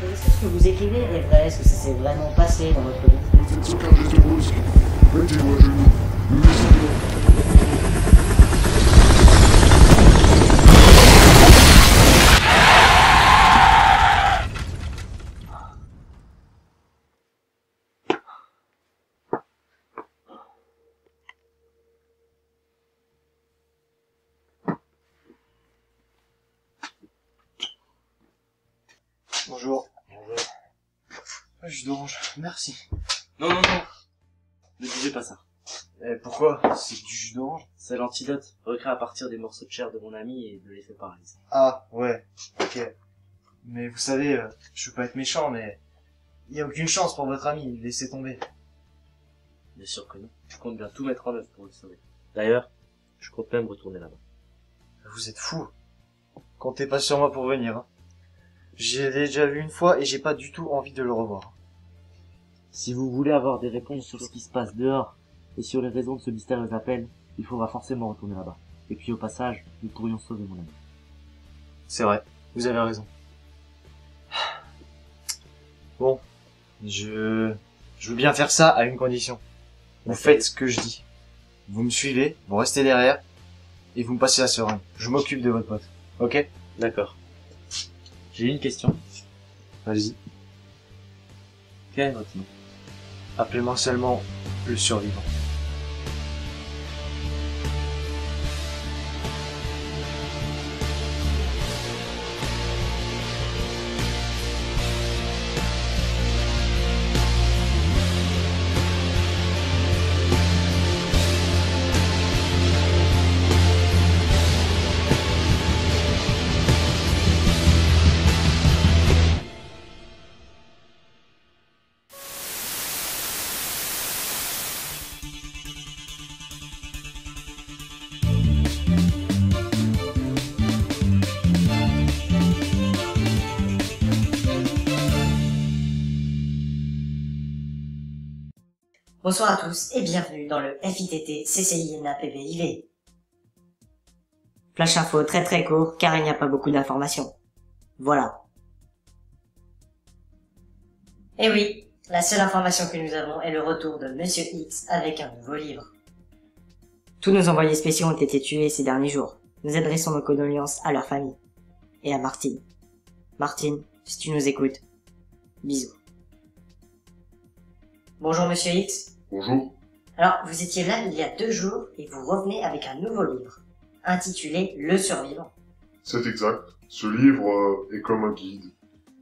Est-ce que ce que vous écrivez est vrai? Est-ce que ça s'est vraiment passé dans votre vie? Ne faites aucun geste brusque. Mettez-vous à genoux. Nous essayons. Bonjour. Jus d'orange, merci. Non. Ne buvez pas ça. Pourquoi? C'est du jus d'orange? C'est l'antidote, recréé à partir des morceaux de chair de mon ami et de l'effet paralysé. Ah, ouais, ok. Mais vous savez, je veux pas être méchant, mais il y a aucune chance pour votre ami, laissez tomber. Bien sûr que non. Je compte bien tout mettre en œuvre pour le sauver. D'ailleurs, je compte même retourner là-bas. Vous êtes fou. Comptez pas sur moi pour venir, hein. J'ai déjà vu une fois et j'ai pas du tout envie de le revoir. Si vous voulez avoir des réponses sur ce qui se passe dehors et sur les raisons de ce mystérieux appel, il faudra forcément retourner là-bas. Et puis au passage, nous pourrions sauver mon ami. C'est vrai, vous avez raison. Bon, je veux bien faire ça à une condition. Vous faites ce que je dis. Vous me suivez, vous restez derrière, et vous me passez la seringue. Je m'occupe de votre pote. Ok? D'accord. J'ai une question. Vas-y. Quel est votre nom? Appelez-moi seulement le survivant. Bonsoir à tous et bienvenue dans le FITT CCINA PBIV. Flash info très court car il n'y a pas beaucoup d'informations. Voilà. Et oui, la seule information que nous avons est le retour de Monsieur X avec un nouveau livre. Tous nos envoyés spéciaux ont été tués ces derniers jours. Nous adressons nos condoléances à leur famille. Et à Martine. Martine, si tu nous écoutes, bisous. Bonjour Monsieur X. Bonjour. Alors, vous étiez là il y a 2 jours et vous revenez avec un nouveau livre, intitulé Le Survivant. C'est exact. Ce livre est comme un guide.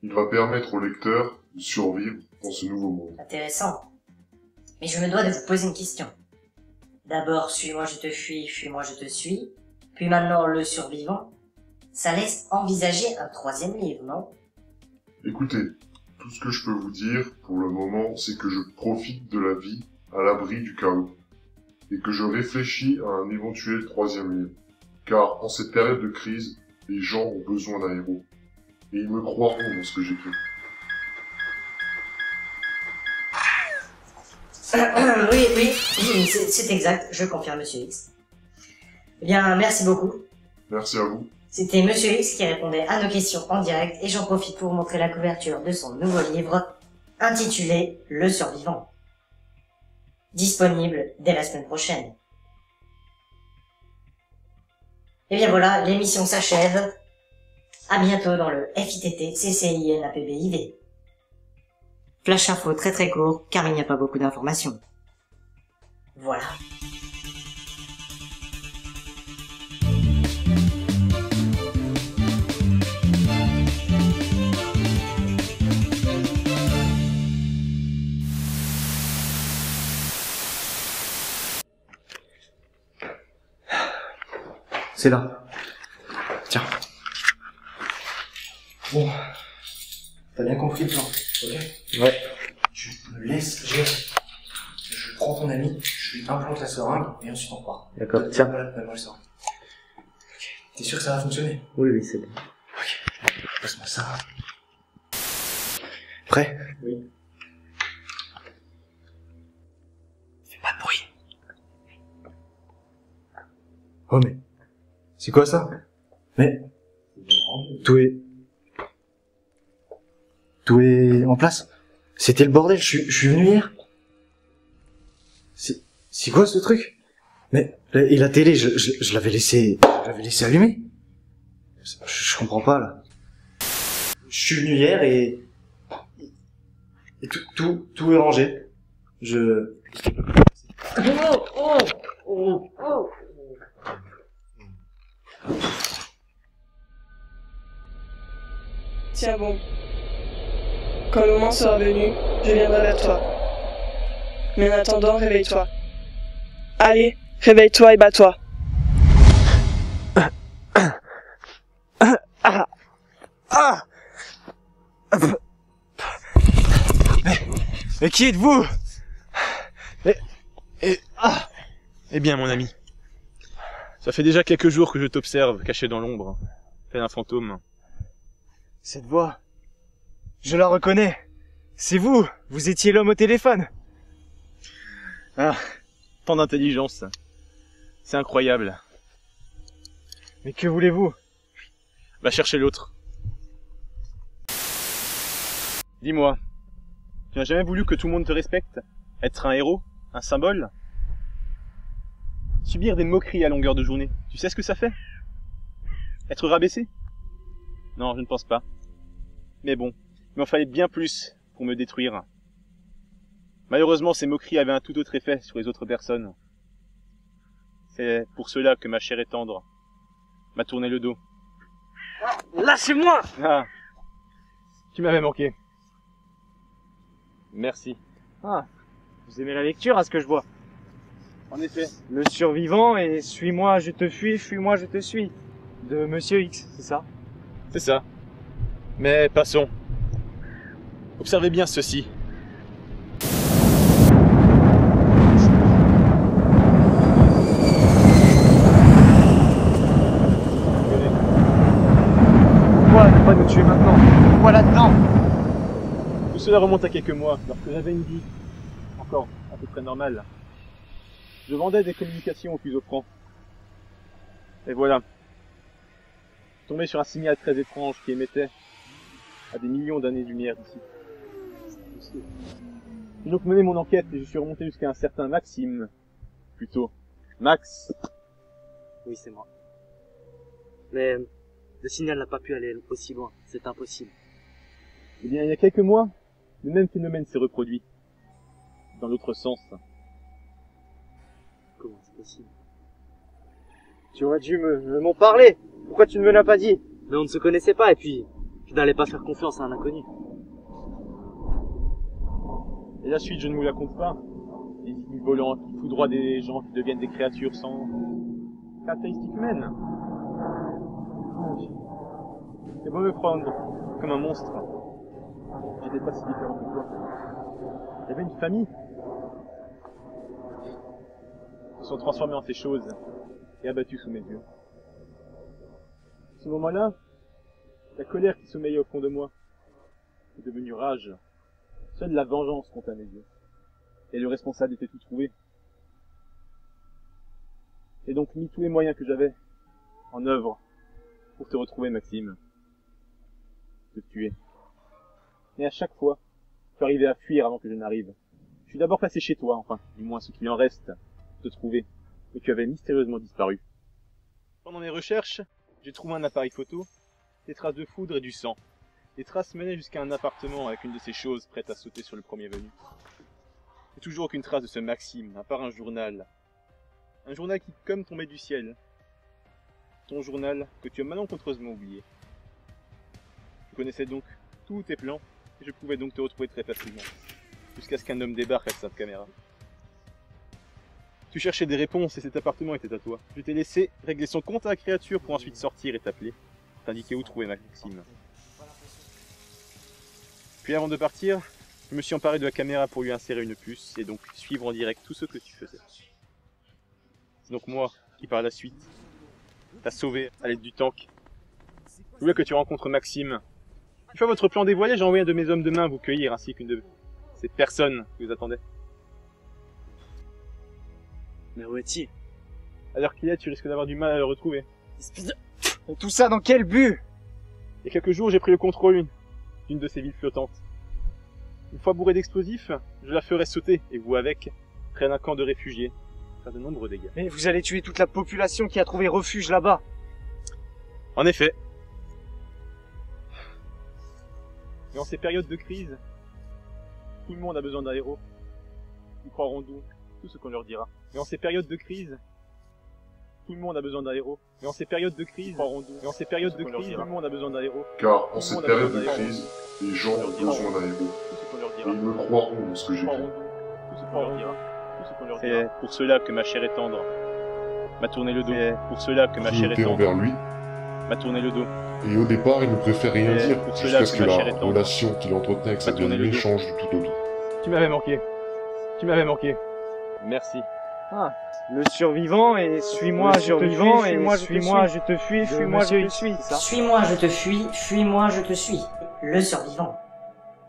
Il va permettre au lecteur de survivre dans ce nouveau monde. Intéressant. Mais je me dois de vous poser une question. D'abord, suis-moi je te fuis, fuis-moi je te suis. Puis maintenant, Le Survivant. Ça laisse envisager un 3e livre, non? Écoutez, tout ce que je peux vous dire pour le moment, c'est que je profite de la vie à l'abri du chaos, et que je réfléchis à un éventuel 3e livre. Car en cette période de crise, les gens ont besoin d'un héros, et ils me croiront dans ce que j'écris. Oui, c'est exact, je confirme Monsieur X. Eh bien, merci beaucoup. Merci à vous. C'était Monsieur X qui répondait à nos questions en direct et j'en profite pour vous montrer la couverture de son nouveau livre intitulé Le Survivant. Disponible dès la semaine prochaine. Et bien voilà, l'émission s'achève. À bientôt dans le FITT CCINA PBIV. Flash info très court car il n'y a pas beaucoup d'informations. Voilà. C'est là. Tiens. Bon. T'as bien compris le plan, ok? Ouais. Tu me laisses gérer. Je prends ton ami, je lui implante la seringue, et ensuite on part. D'accord, T'as tiens. pas la seringue. Ok. T'es sûr que ça va fonctionner? Oui, c'est bon. Ok. Passe-moi ça. Prêt? Oui. Fais pas de bruit. Oh mais... C'est quoi ça? Mais... Tout est... Tout est en place? C'était le bordel, je suis venu hier. C'est quoi ce truc? Mais, et la télé, je l'avais laissé allumer. Je comprends pas, là. Je suis venu hier et tout est rangé. Tiens bon. Quand le moment sera venu, je viendrai vers toi. Mais en attendant, réveille-toi. Allez, réveille-toi et bats-toi. Mais qui êtes-vous? Eh bien, mon ami. Ça fait déjà quelques jours que je t'observe, caché dans l'ombre, tel un fantôme. Cette voix, je la reconnais. C'est vous, vous étiez l'homme au téléphone. Ah, tant d'intelligence. C'est incroyable. Mais que voulez-vous? Va chercher l'autre. Dis-moi, tu n'as jamais voulu que tout le monde te respecte? Être un héros? Un symbole? Subir des moqueries à longueur de journée, tu sais ce que ça fait? Être rabaissé? Non, je ne pense pas. Mais bon, il m'en fallait bien plus pour me détruire. Malheureusement, ces moqueries avaient un tout autre effet sur les autres personnes. C'est pour cela que ma chère et tendre m'a tourné le dos. Lâchez-moi! Ah, tu m'avais manqué. Merci. Ah, vous aimez la lecture à ce que je vois. En effet. Le survivant et Suis-moi, je te fuis, fuis-moi, je te suis. De Monsieur X, c'est ça? C'est ça. Mais passons. Observez bien ceci. Pourquoi ne pas nous tuer maintenant? Pourquoi là-dedans? Tout cela remonte à quelques mois, lorsque j'avais une vie encore à peu près normale. Je vendais des communications aux plus offrants. Et voilà. Je suis tombé sur un signal très étrange qui émettait à des millions d'années-lumière d'ici. J'ai donc mené mon enquête et je suis remonté jusqu'à un certain Maxime. Plutôt, Max. Oui, c'est moi. Mais le signal n'a pas pu aller aussi loin. C'est impossible. Eh bien, il y a quelques mois, le même phénomène s'est reproduit. Dans l'autre sens. Comment c'est possible? Tu aurais dû m'en parler. Pourquoi tu ne me l'as pas dit? Mais on ne se connaissait pas et puis je n'allais pas faire confiance à un inconnu. Et la suite, je ne vous la compte pas. Des signes volants qui foudroient des gens qui deviennent des créatures sans caractéristiques humaines. C'est beau me prendre comme un monstre. J'étais pas si différent que toi. Il y avait une famille. Ils se sont transformés en ces choses et abattus sous mes yeux. À ce moment-là, la colère qui sommeillait au fond de moi est devenue rage. Seule la vengeance compte à mes yeux. Et le responsable était tout trouvé. J'ai donc mis tous les moyens que j'avais en œuvre pour te retrouver, Maxime. Te tuer. Mais à chaque fois, tu arrivais à fuir avant que je n'arrive. Je suis d'abord passé chez toi, enfin, du moins ce qu'il en reste, pour te trouver. Mais tu avais mystérieusement disparu. Pendant mes recherches, j'ai trouvé un appareil photo, des traces de foudre et du sang. Les traces menaient jusqu'à un appartement avec une de ces choses prêtes à sauter sur le premier venu. Et toujours aucune trace de ce Maxime, à part un journal. Un journal qui, comme tombait du ciel. Ton journal que tu as malencontreusement oublié. Je connaissais donc tous tes plans, et je pouvais donc te retrouver très facilement. Jusqu'à ce qu'un homme débarque avec sa caméra. Tu cherchais des réponses et cet appartement était à toi. Je t'ai laissé régler son compte à la créature pour ensuite sortir et t'appeler. T'indiquer où trouver Maxime. Puis avant de partir, je me suis emparé de la caméra pour lui insérer une puce et donc suivre en direct tout ce que tu faisais. C'est donc moi qui par la suite t'a sauvé à l'aide du tank. Je voulais que tu rencontres Maxime. Une fois votre plan dévoilé, j'ai envoyé un de mes hommes de main vous cueillir ainsi qu'une de ces personnes qui vous attendaient. Mais où est-il? À l'heure qu'il est, tu risques d'avoir du mal à le retrouver. Et tout ça dans quel but? Il y a quelques jours, j'ai pris le contrôle d'une de ces villes flottantes. Une fois bourrée d'explosifs, je la ferai sauter, et vous avec, près d'un camp de réfugiés, faire de nombreux dégâts. Mais vous allez tuer toute la population qui a trouvé refuge là-bas. En effet. Mais en ces périodes de crise, tout le monde a besoin d'un héros. Ils croiront d'où tout ce qu'on leur dira. Mais en ces périodes de crise, tout le monde a besoin d'un héros. Mais en ces périodes de crise, mais en ces périodes de crise, tout le monde a besoin d'un héros. Car en cette période de crise, les gens ont besoin d'un héros. Tout ce qu'on leur Et dira. ils me croiront dans ce que j'ai dit. Tout ce qu'on leur dira. Tout ce qu'on leur dira. C'est pour cela que ma chair est tendre. M'a tourné le dos. C'est pour cela que ma chair est Cruauté tendre. envers lui. M'a tourné le dos. Et au départ, il ne préfère rien Et dire, pour cela jusqu'à ce que que ma la chair est tendre. relation qu'il entretenait avec sa M'a tourné le bien-aimée dos. change du tout au tout. Tu m'avais manqué. Tu m'avais manqué. Merci. Le survivant et suis-moi, je te fuis, fuis-moi, je te suis. Suis-moi, je te fuis, fuis-moi, je te suis. Le survivant.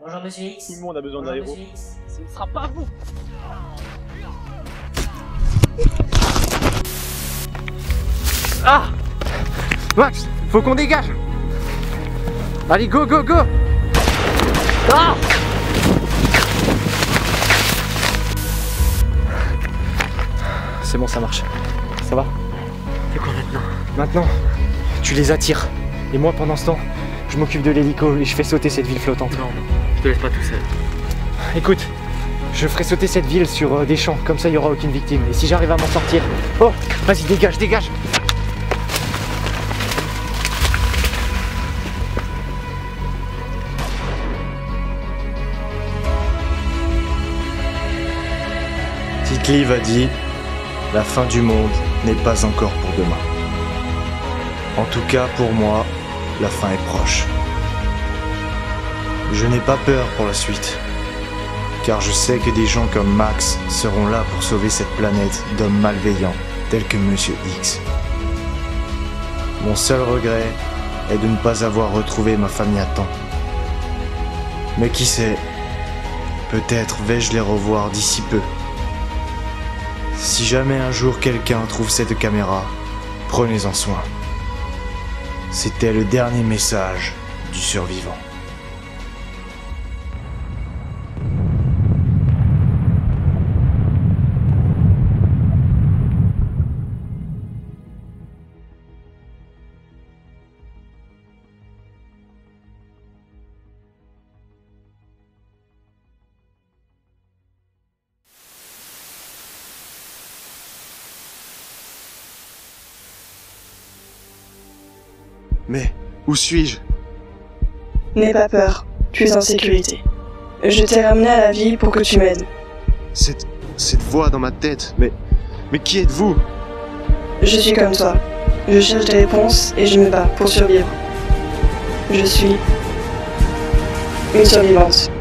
Bonjour Monsieur X. Tout le monde a besoin d'un Bonjour héros. Monsieur X. Ce ne sera pas vous. Ah Max, faut qu'on dégage. Allez, go, go, go. Ah c'est bon, ça marche. Ça va? C'est quoi maintenant? Maintenant, tu les attires. Et moi, pendant ce temps, je m'occupe de l'hélico et je fais sauter cette ville flottante. Non, je te laisse pas tout seul. Écoute, je ferai sauter cette ville sur des champs, comme ça il n'y aura aucune victime. Et si j'arrive à m'en sortir... Oh, vas-y, dégage, dégage. Tite-Live a dit « La fin du monde n'est pas encore pour demain. » En tout cas, pour moi, la fin est proche. Je n'ai pas peur pour la suite, car je sais que des gens comme Max seront là pour sauver cette planète d'hommes malveillants tels que Monsieur X. Mon seul regret est de ne pas avoir retrouvé ma famille à temps. Mais qui sait, peut-être vais-je les revoir d'ici peu. Si jamais un jour quelqu'un trouve cette caméra, prenez-en soin. C'était le dernier message du survivant. Mais où suis-je? N'aie pas peur, tu es en sécurité. Je t'ai ramené à la vie pour que tu m'aides. Cette voix dans ma tête, mais qui êtes-vous? Je suis comme toi. Je cherche des réponses et je me bats pour survivre. Je suis une survivante.